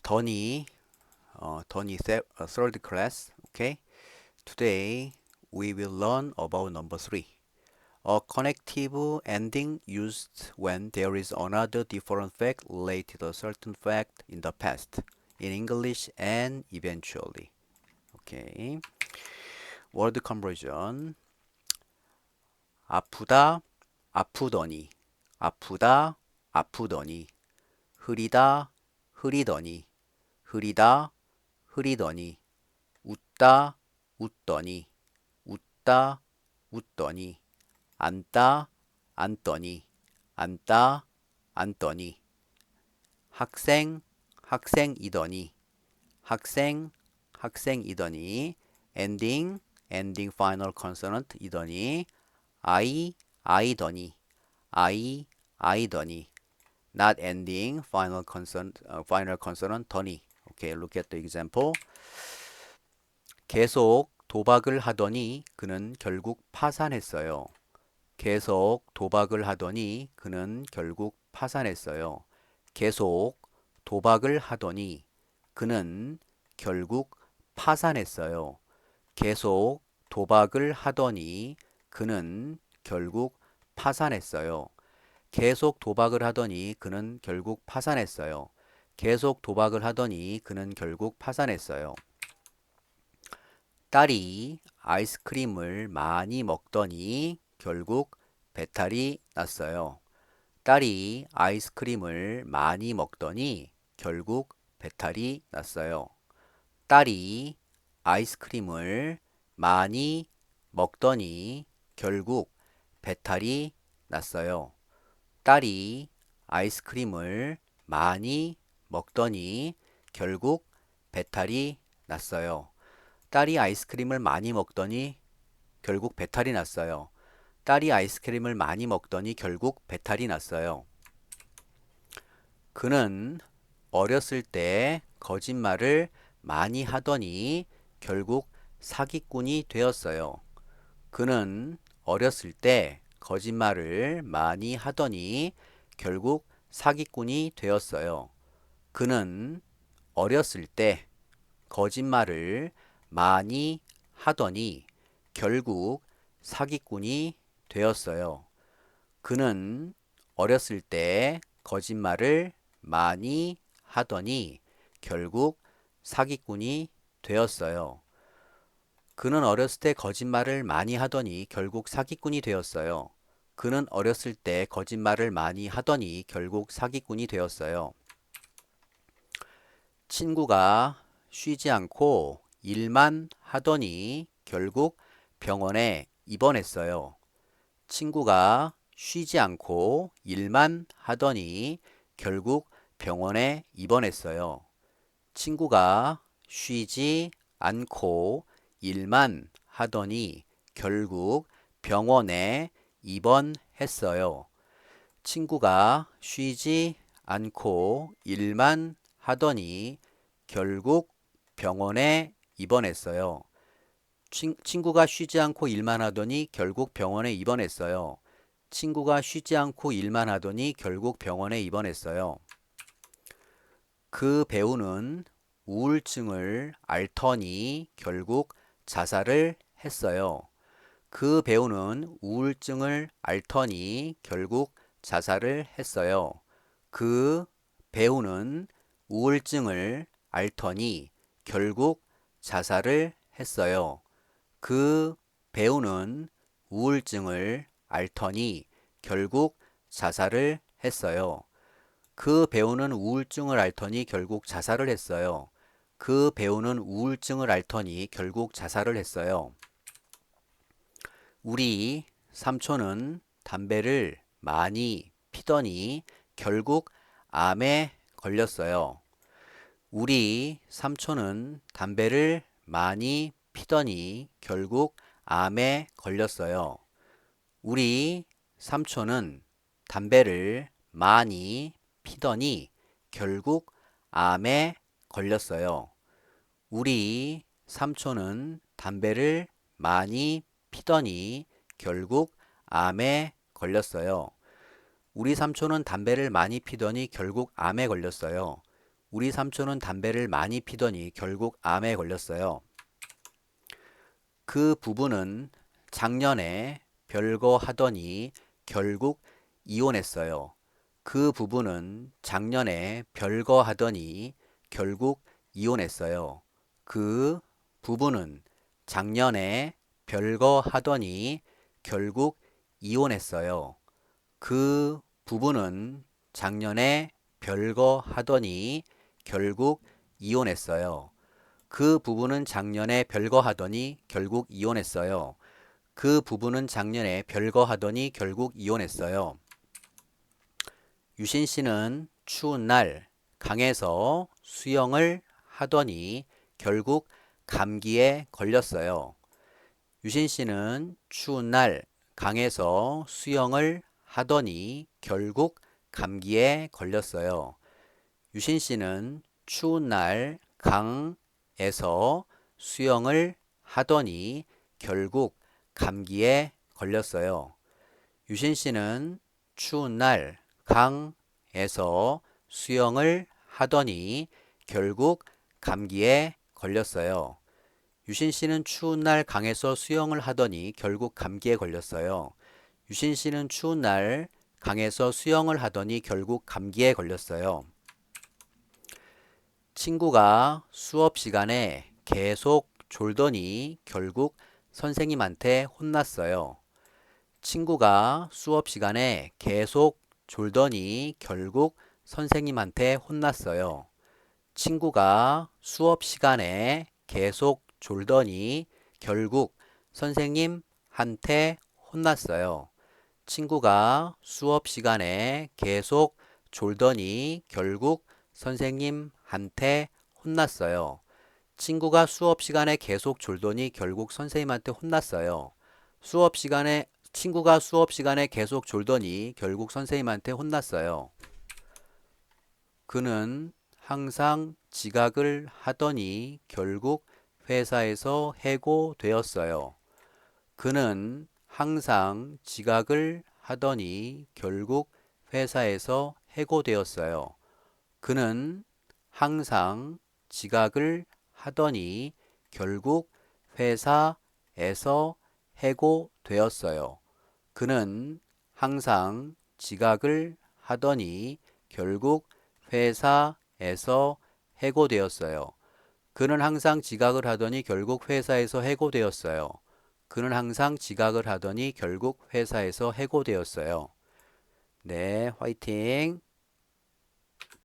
Tony, third class. Okay. Today we will learn about number three. A connective ending used when there is another different fact related to a certain fact in the past, in English and eventually. Okay. Word conversion. 아프다, 아프더니, 아프다, 아프더니, 흐리다, 흐리더니, 흐리다, 흐리더니, 웃다, 웃더니, 웃다, 웃더니, 앉다, 앉더니, 앉다, 앉더니, 학생, 학생이더니, 학생, 학생이더니, ending, ending final consonant이더니, 아이더니, 아이더니, not ending final consonant 더니. Okay, look at the example. 계속 도박을 하더니 그는 결국 파산했어요. 계속 도박을 하더니 그는 결국 파산했어요. 계속 도박을 하더니 그는 결국 파산했어요. 계속 도박을 하더니 그는 결국 파산했어요. 계속 도박을 하더니 그는 결국 파산했어요. 계속 도박을 하더니 그는 결국 파산했어요. 딸이 아이스크림을 많이 먹더니 결국 배탈이 났어요. 딸이 아이스크림을 많이 먹더니 결국 배탈이 났어요. 딸이 아이스크림을 많이 먹더니 결국 배탈이 났어요. 딸이 아이스크림을 많이 먹더니 결국 배탈이 났어요. 딸이 아이스크림을 많이 먹더니 결국 배탈이 났어요. 딸이 아이스크림을 많이 먹더니 결국 배탈이 났어요. 그는 어렸을 때 거짓말을 많이 하더니 결국 사기꾼이 되었어요. 그는 어렸을 때 거짓말을 많이 하더니 결국 사기꾼이 되었어요. 그는 어렸을 때 거짓말을 많이 하더니 결국 사기꾼이 되었어요. 그는 어렸을 때 거짓말을 많이 하더니 결국 사기꾼이 되었어요. 그는 어렸을 때 거짓말을 많이 하더니 결국 사기꾼이 되었어요. 그는 어렸을 때 거짓말을 많이 하더니 결국 사기꾼이 되었어요. 친구가 쉬지 않고 일만 하더니 결국 병원에 입원했어요. 친구가 쉬지 않고 일만 하더니 결국 병원에 입원했어요. 친구가 쉬지 않고 일만 하더니 결국 병원에 입원했어요. 친구가 쉬지 않고 일만 하더니 결국 병원에 입원했어요. 친구가 쉬지 않고 일만 하더니 결국 병원에 입원했어요. 친구가 쉬지 않고 일만 하더니 결국 병원에 입원했어요. 그 배우는 우울증을 앓더니 결국 자살을 했어요. 그 배우는 우울증을 앓더니 결국 자살을 했어요. 그 배우는 우울증을 앓더니 결국 자살을 했어요. 그 배우는 우울증을 앓더니 결국 자살을 했어요. 그 배우는 우울증을 앓더니 결국 자살을 했어요. 그 배우는 우울증을 앓더니 결국 자살을 했어요. 우리 삼촌은 담배를 많이 피더니 결국 암에 걸렸어요. 우리 삼촌은 담배를 많이 피더니 결국 암에 걸렸어요. 우리 삼촌은 담배를 많이 피더니 결국 암에 걸렸어요. 우리 삼촌은 담배를 많이 피더니 결국 암에 걸렸어요. 우리 삼촌은 담배를 많이 피더니 결국 암에 걸렸어요. 우리 삼촌은 담배를 많이 피더니 결국 암에 걸렸어요. 그 부부는 작년에 별거 하더니 결국 이혼했어요. 그 부부는 작년에 별거 하더니 결국 이혼했어요. 그 부부는 작년에 별거 하더니 결국 이혼했어요. 그 부부는 작년에 별거 하더니 결국 이혼했어요. 그 부부는 작년에 별거 하더니 결국 이혼했어요. 그 부부는 작년에 별거 하더니 결국 이혼했어요. 유신 씨는 추운 날 강에서 수영을 하더니 결국 감기에 걸렸어요. 유신 씨는 추운 날 강에서 수영을 하더니 결국 감기에 걸렸어요. 유신 씨는 추운 날 강에서 수영을 하더니 결국 감기에 걸렸어요. 유신 씨는 추운 날 강에서 수영을 하더니 결국 감기에 걸렸어요. 유신 씨는 추운 날 강에서 수영을 하더니 결국 감기에 걸렸어요. 유신 씨는 추운 날 강에서 수영을 하더니 결국 감기에 걸렸어요. 친구가 수업 시간에 계속 졸더니 결국 선생님한테 혼났어요. 친구가 수업 시간에 계속 졸더니 결국 선생님한테 혼났어요. 친구가 수업 시간에 계속 졸더니 결국 선생님한테 혼났어요. 친구가 수업 시간에 계속 졸더니 결국 선생님한테 혼났어요. 친구가 수업 시간에 계속 졸더니 결국 선생님한테 혼났어요. 친구가 수업 시간에 계속 졸더니 결국 선생님한테 혼났어요. 그는 항상 지각을 하더니 결국 회사에서 해고되었어요. 그는 항상 지각을 하더니 결국 회사에서 해고되었어요. 그는 항상 지각을 하더니 결국 회사에서 해고되었어요. 그는 항상 지각을 하더니 결국 회사에서 해고되었어요. 그는 항상 지각을 하더니 결국 회사에서 해고되었어요. 그는 항상 지각을 하더니 결국 회사에서 해고되었어요. 네, 화이팅!